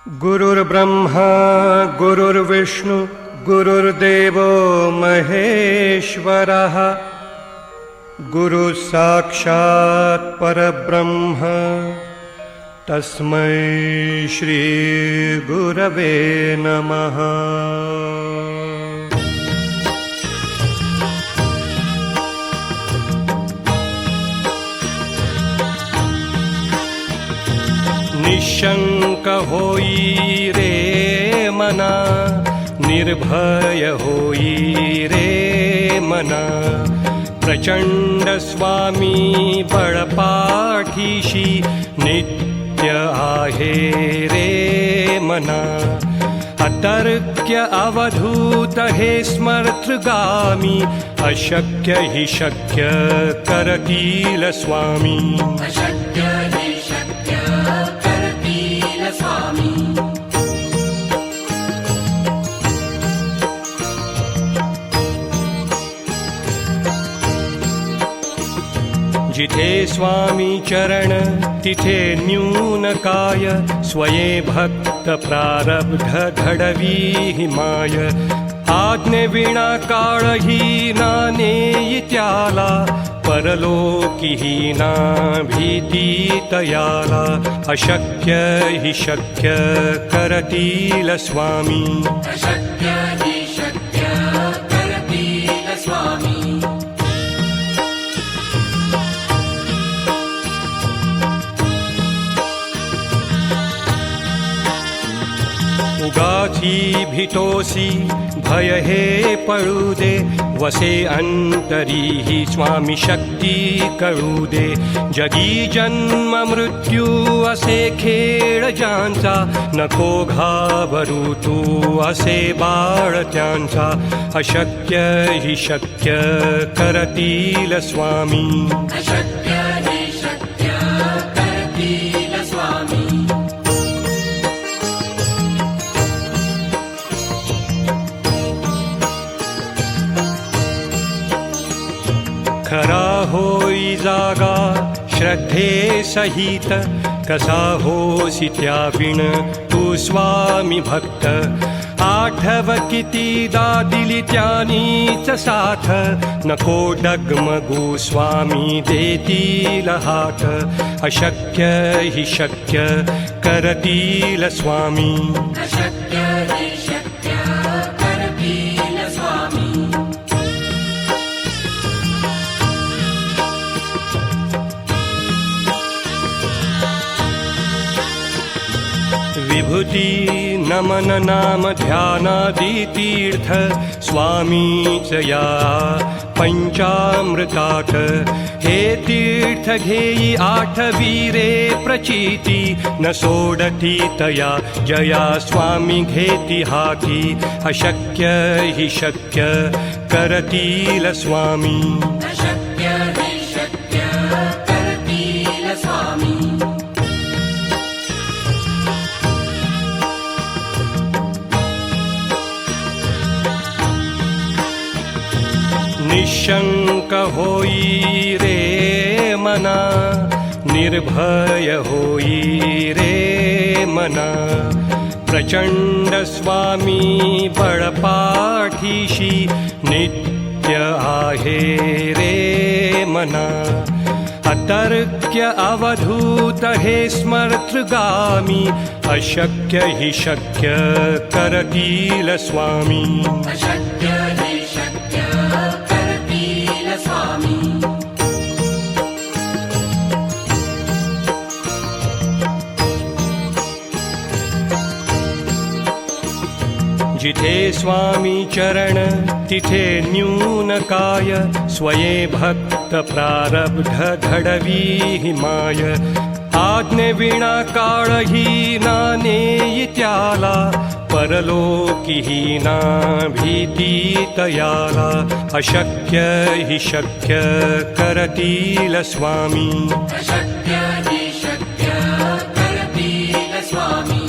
गुरुर्ब्रह्मा गुरुर्विष्णु गुरुर्देवो महेश्वरः गुरुः साक्षात् परब्रह्म तस्मै श्री गुरवे नमः। निशंक होई रे मना, निर्भय होई रे मना, प्रचंड स्वामी बळपाठीशी नित्य आहे रे मना। अतर्क्य अवधूत हे स्मर्तगामी, अशक्य हि शक्य करतील स्वामी। अशक्य हि शक्य करतील स्वामी। जिथे स्वामी चरण तिथे न्यून काय, स्वये भक्त प्रारब्ध घडवी हिमाय। आज्ञे विना काळही नानेई त्याला, परलोकी ना भीती तयाला। अशक्य हि शक्य करतील स्वामी। अशक्य हि शक्य करतील स्वामी। उगाची भीतोसी भय हे पळू दे, वसे अंतरी ही स्वामी शक्ती कळू दे। जगी जन्म मृत्यू असे खेळ ज्यांचा, नको घाबरू तू असे बाळ त्यांचा। अशक्य हि शक्य करतील स्वामी। अशक्य हि शक्य करतील स्वामी। खरा होई जागा श्रद्धे सहित, कसा होसी त्याविण तू स्वामी भक्त। आठव कितीदा दिली त्यानीच साथ, नको डगमगू स्वामी देतील हात। अशक्य हि शक्य करतील स्वामी। अशक्य हि शक्य करतील स्वामी। विभूती नमन नाम ध्यानादि तीर्थ, स्वामीच या पंचामृतात। हे तीर्थ घेई आठवीरे प्रचिती, न सोडती तया जया स्वामी घेती हाती। अशक्य हि शक्य करतील स्वामी। अशक्य हि शक्य करतील स्वामी। निशंक होई रे मना, निर्भय होई रे मना। प्रचंड स्वामी बळपाठीशी नित्य आहे रे मना। अतर्क्य अवधूत हे स्मर्तगामी, अशक्य हि शक्य करतील स्वामी। अशक्य हि शक्य करतील स्वामी। जिथे स्वामी चरण तिथे न्यून काय, स्वये भक्त प्रारब्ध घडवी हिमाय। आज्ञे विना काळही नानेई त्याला, परलोकी ना भीती तयाला। अशक्य हि शक्य करतील स्वामी। अशक्य हि शक्य करतील स्वामी।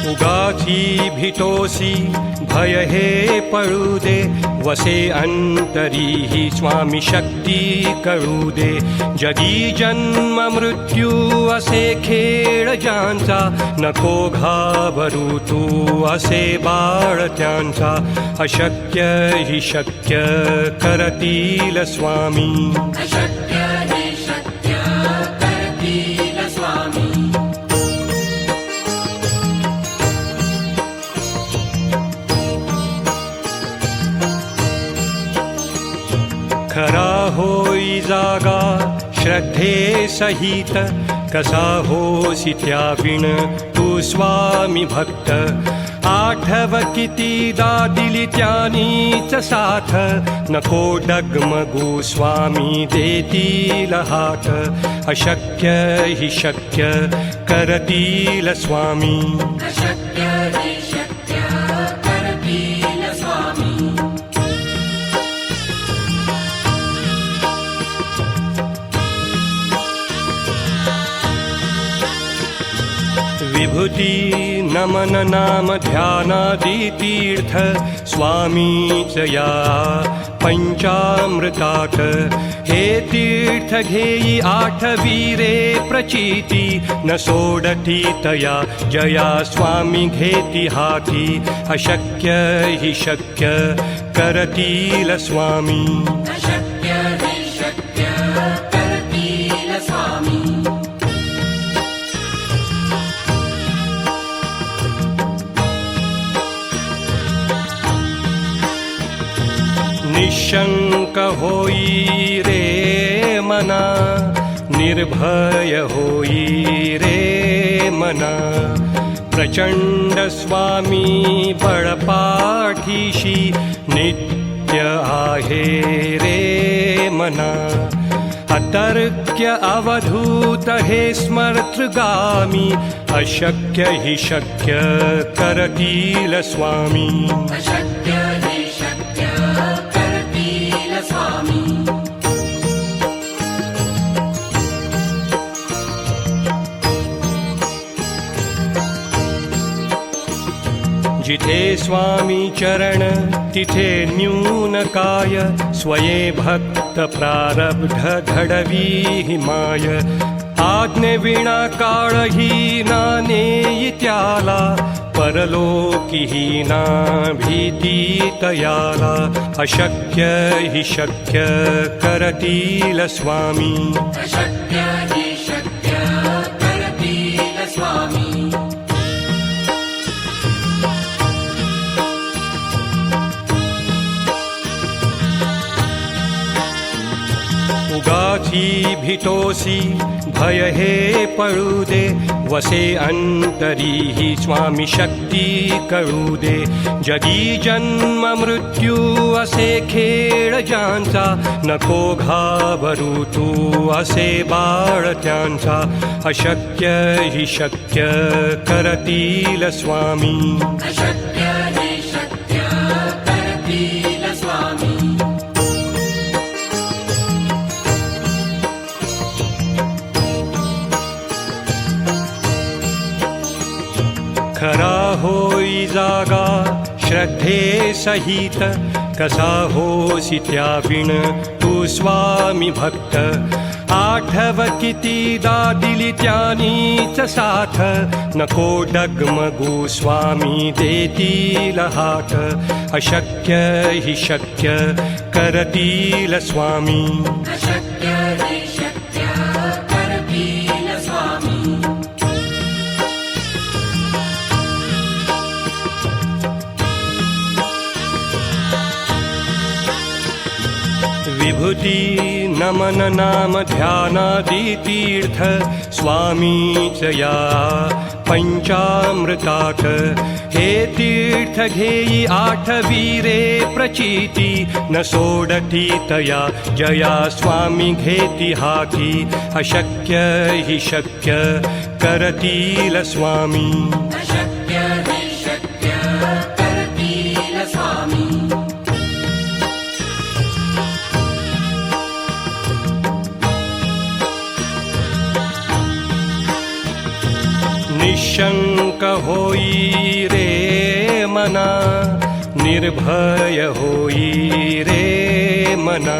उगाची भीतोसी भय हे पळू दे वसे अंतरी ही स्वामी शक्ती कळू दे जगी जन्म मृत्यू असे खेळ ज्यांचा नको घाबरू तू असे बाळ त्यांचा अशक्य ही शक्य करतील स्वामी अशक्य हि शक्य करतील स्वामी खरा होई जागा श्रद्धे सहित कसा होसी त्या विण तू स्वामी भक्त आठव कितीदा दिली त्यानीच साथ नको डगमगू स्वामी देतील हात अशक्य हि शक्य करतील स्वामी अशक्य हि शक्य करतील स्वामी विभूती नमन नाम ध्यानादि तीर्थ स्वामीच या पंचामृतात हे तीर्थ घेई आठवी रे प्रचिती न सोडती तया जया स्वामी घेती हाती अशक्य हि शक्य करतील स्वामी अशक्य हि शक्य करतील स्वामी निशंक होई रे मना निर्भय होई रे मना प्रचंड स्वामी बळपाठीशी नित्य आहे रे मना अतर्क्य अवधूत हे स्मर्तृगामी अशक्य हि शक्य करतील स्वामी अशक्य हि शक्य करतील स्वामी जिथे स्वामी चरण तिथे न्यून काय स्वये भक्त प्रारब्ध घडवी हिमाय आज्ञे विना काळही ना नेई त्याला परलोकीही ना भीती तयाला अशक्य हि शक्य करतील स्वामी अशक्य हि शक्य करतील स्वामी उगाची भीतोसी भय हे पळू दे वसे अंतरी ही स्वामी शक्ती कळू दे जगी जन्म मृत्यू असे खेळ ज्यांचा नको घाबरू तू असे बाळ त्यांचा अशक्य हि शक्य करतील स्वामी अशक्य हि शक्य करतील स्वामी खरा होई जागा श्रद्धे सहित कसा होसी त्या विण तू स्वामी भक्त आठव कितीदा दिली त्यानीच साथ नको डगमगू स्वामी देतील हात अशक्य हि शक्य करतील स्वामी अशक्य हि शक्य करतील स्वामी विभूती नमन नाम ध्यानादि तीर्थ स्वामीच या पंचामृतात हे तीर्थ घेई आठवी रे प्रचिती न सोडती तया जया स्वामी घेती हाती अशक्य हि शक्य करतील स्वामी अशक्य हि शक्य करतील स्वामी निशंक होई रे मना निर्भय होई रे मना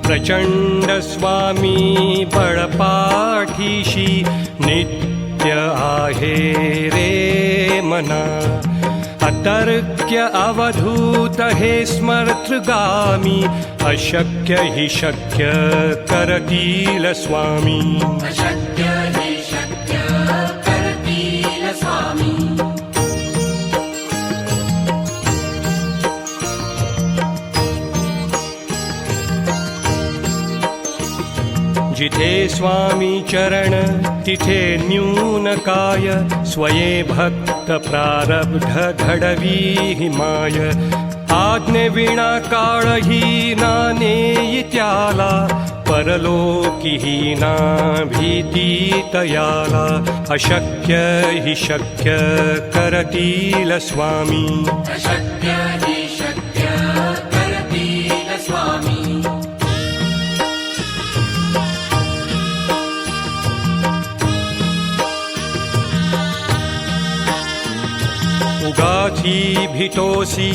प्रचंड स्वामी बळपाठीशी नित्य आहे रे मना अतर्क्य अवधूत हे स्मर्तृगामी अशक्य हि शक्य करतील स्वामी अशक्य हि शक्य करतील स्वामी जिथे स्वामी चरण तिथे न्यून काय स्वये भक्त प्रारब्ध घडवी माय आज्ञे विना काळही नाने त्याला परलोकी ना भीती तयाला अशक्य हि शक्य करतील स्वामी अशक्य हि शक्य करतील स्वामी उगाची भितोसी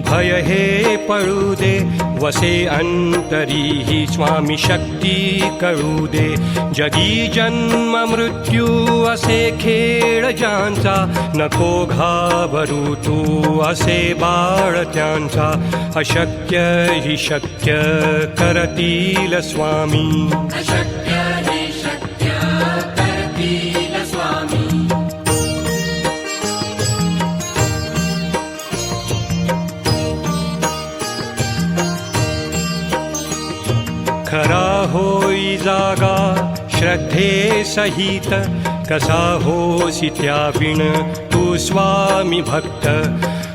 भय हे पळू दे वसे अंतरी ही स्वामी शक्ती कळू दे जगी जन्म मृत्यू असे खेळ ज्यांचा नको घाबरू तू असे बाळ त्यांचा अशक्य हि शक्य करतील स्वामी अशक्य हि शक्य करतील स्वामी खरा होई जागा श्रद्धे सहित कसा होसी त्या विण तू स्वामी भक्त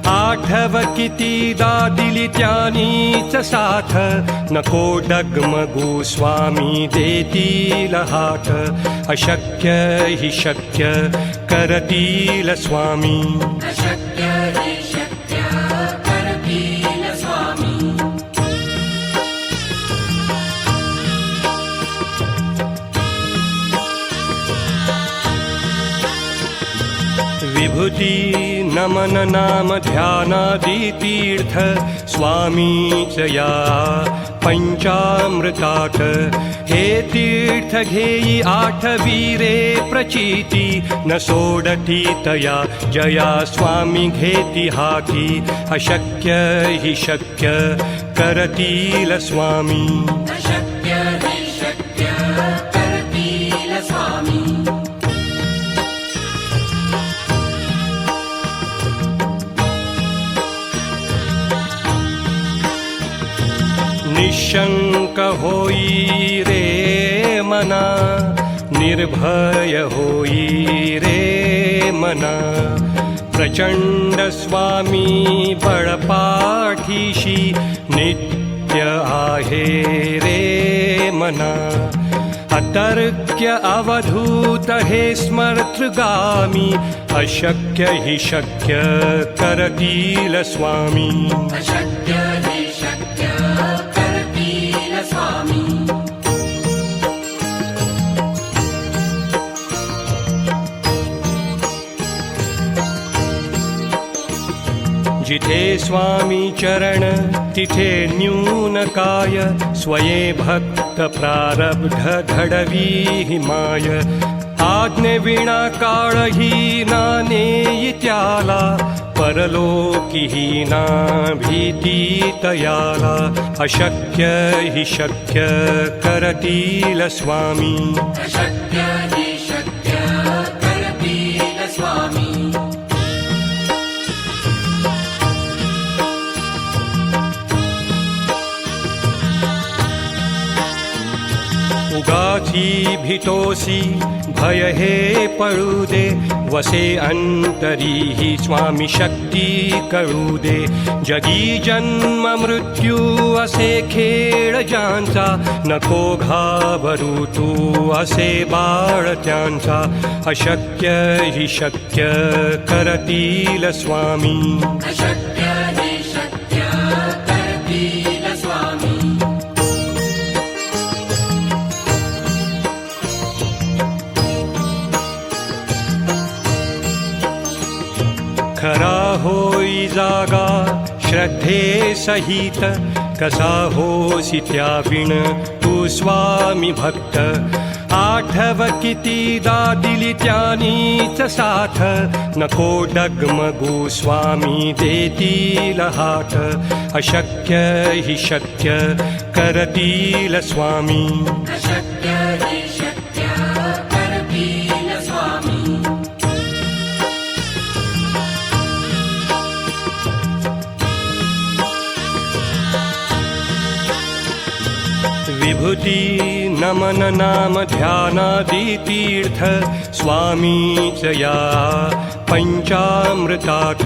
आठव कितीदा दिली त्यानीच साथ नको डगमगू स्वामी देतील हात अशक्य हि शक्य करतील स्वामी अशक्य हि शक्य करतील स्वामी विभूती नमन नाम ध्यानादि तीर्थ स्वामीच या पंचामृताक हे तीर्थ घेई आठवी रे प्रचिती न सोडती तया जया स्वामी घेती हाती अशक्य हि शक्य करतील स्वामी अशक्य हि शक्य करतील स्वामी निशंक होई रे मना निर्भय होई रे मना प्रचंड स्वामी बळपाठीशी नित्य आहे रे मना अतर्क्य अवधूत हे स्मर्तृगामी अशक्य हि शक्य करतील स्वामी अशक्य हि शक्य करतील स्वामी जिथे स्वामी चरण तिथे न्यून काय स्वये भक्त प्रारब्ध घडवी माय आज्ञे विना काळही नाने त्याला परलोकी ना भीती तयाला अशक्य हि शक्य करतील स्वामी अशक्य हि शक्य करतील स्वामी उगाची भितोसी भय हे पळू दे वसे अंतरी ही स्वामी शक्ती कळू दे जगी जन्म मृत्यू असे खेळ ज्यांचा नको घाबरू तू असे बाळ त्यांचा अशक्य हि शक्य करतील स्वामी अशक्य हि शक्य करतील स्वामी खरा होई श्रद्धे सहित कसा होसी त्याविण तू स्वामी भक्त आठव कितीदा दिली त्यानीच साथ नको डगमगू स्वामी देतील हात अशक्य हि शक्य करतील स्वामी अशक्य हि शक्य करतील स्वामी विभूती नमन नाम ध्यानादि तीर्थ स्वामीच या पंचामृतात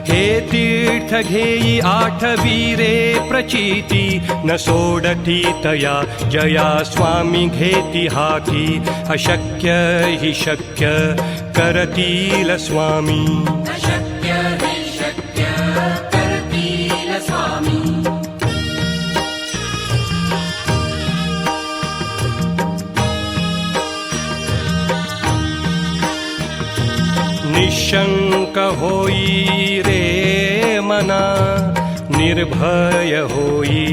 हे तीर्थ घेई आठवीरे प्रचिती न सोडती तया जया स्वामी घेती हाती अशक्य हि शक्य करतील स्वामी अशक्य हि शक्य करतील स्वामी निशंक होई रे मना निर्भय होई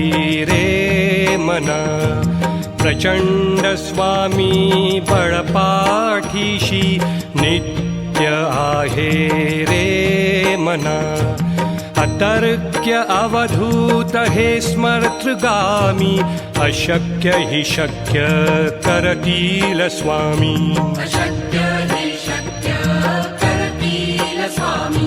रे मना प्रचंड स्वामी बळपाठीशी नित्य आहे रे मना अतर्क्य अवधूत हे स्मर्तृगामी अशक्य हि शक्य करतील स्वामी अशक्य हि शक्य करतील स्वामी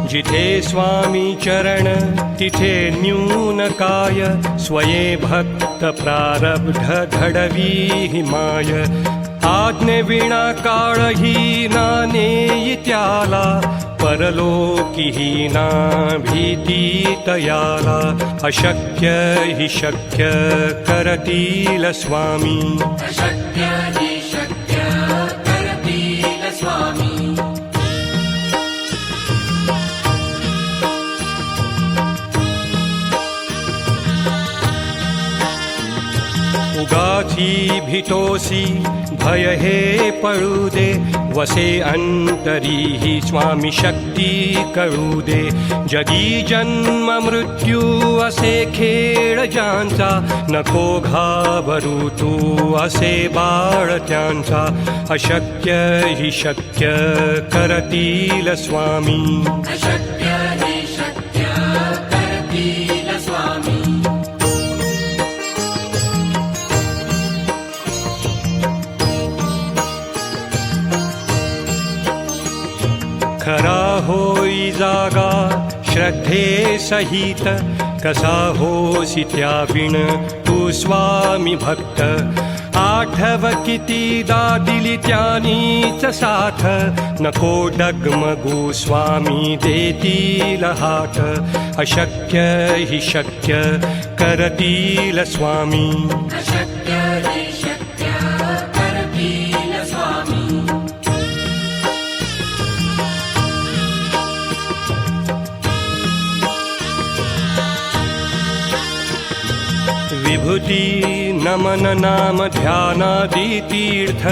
जिथे स्वामी चरण तिथे न्यून काय स्वये भक्त प्रारब्ध घडवी माय आज्ञे विना काळही ना नेई त्याला परलोकी ना भीती तयाला अशक्य हि शक्य करतील स्वामी अशक्य हि शक्य करतील स्वामी उगाची भीतोसी भय हे पळू दे वसे अंतरी ही स्वामी शक्ती कळू दे जगी जन्म मृत्यू असे खेळ ज्यांचा नको घाबरू तू असे बाळ त्यांचा अशक्य हि शक्य करतील स्वामी अशक्य हि शक्य करतील स्वामी खरा होई जागा श्रद्धे सहित कसा होसी त्याविण तू स्वामी भक्त आठव कितीदा दिली त्यानीच साथ नको डगमगू स्वामी देतील हात अशक्य हि शक्य करतील स्वामी अशक्य हि शक्य करतील स्वामी विभूती नमन नाम ध्यानादि तीर्थ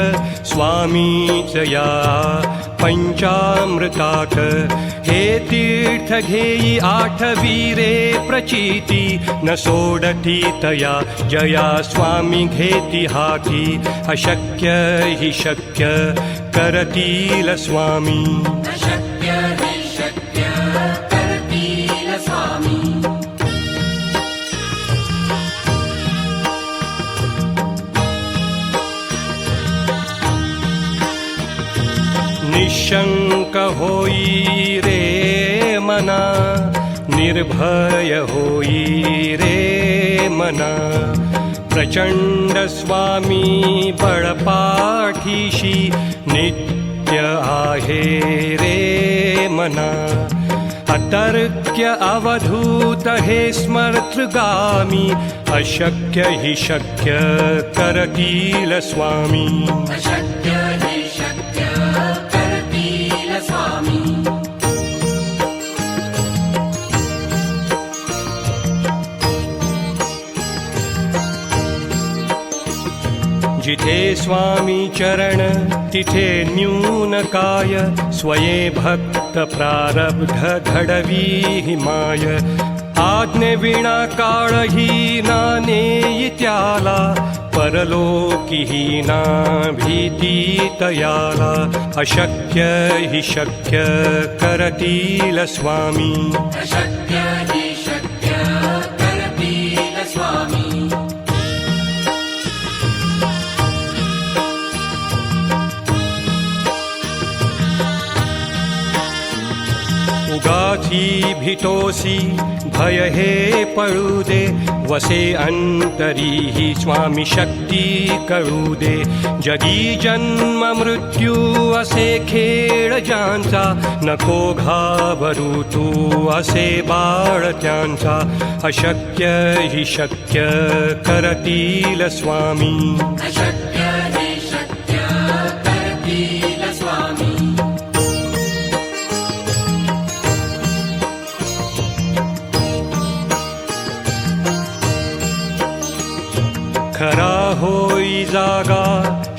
स्वामीच या पंचामृतात हे तीर्थ घेई आठवीरे प्रचिती न सोडती तया जया स्वामी घेती हाती अशक्य हि शक्य करतील स्वामी अशक्य हि शक्य करतील स्वामी निशंक होई रे मना निर्भय होई रे मना प्रचंड स्वामी बळपाठीशी नित्य आहे रे मना अतर्क्य अवधूत हे स्मर्तृगामी अशक्य हि शक्य करतील स्वामी अशक्य हि शक्य करतील स्वामी जिथे स्वामी चरण तिथे न्यून काय स्वये भक्त प्रारब्ध घडवी माय आज्ञे विना काळही ना नेई त्याला परलोकीही ना भीती तयाला अशक्य हि शक्य करतील स्वामी अशक्य हि शक्य करतील स्वामी उगाची भीतोसी भय हे पळू दे वसे अंतरी ही स्वामी शक्ती कळू दे जगी जन्म मृत्यू असे खेळ ज्यांचा नको घाबरू तू असे बाळ त्यांचा अशक्य हि शक्य करतील स्वामी अशक्य हि शक्य करतील स्वामी खरा होई जागा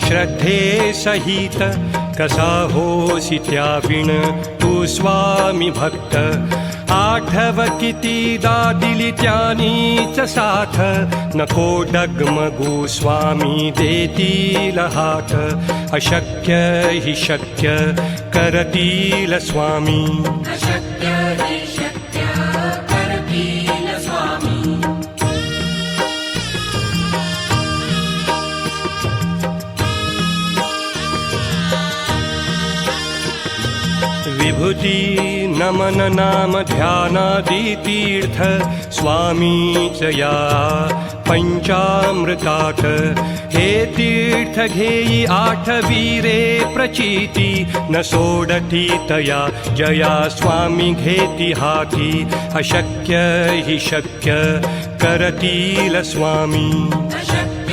श्रद्धे सहित कसा होसी त्याविण तू स्वामी भक्त आठव कितीदा दिली त्यानीच साथ नको डगमगू स्वामी देतील हात अशक्य हि शक्य करतील स्वामी अशक्य हि शक्य करतील स्वामी विभूती नमन नाम ध्यानादि तीर्थ स्वामीच या पंचामृतात हे तीर्थ घेई आठवी रे प्रचिती न सोडती तया जया स्वामी घेती हाती अशक्य हि शक्य करतील स्वामी अशक्य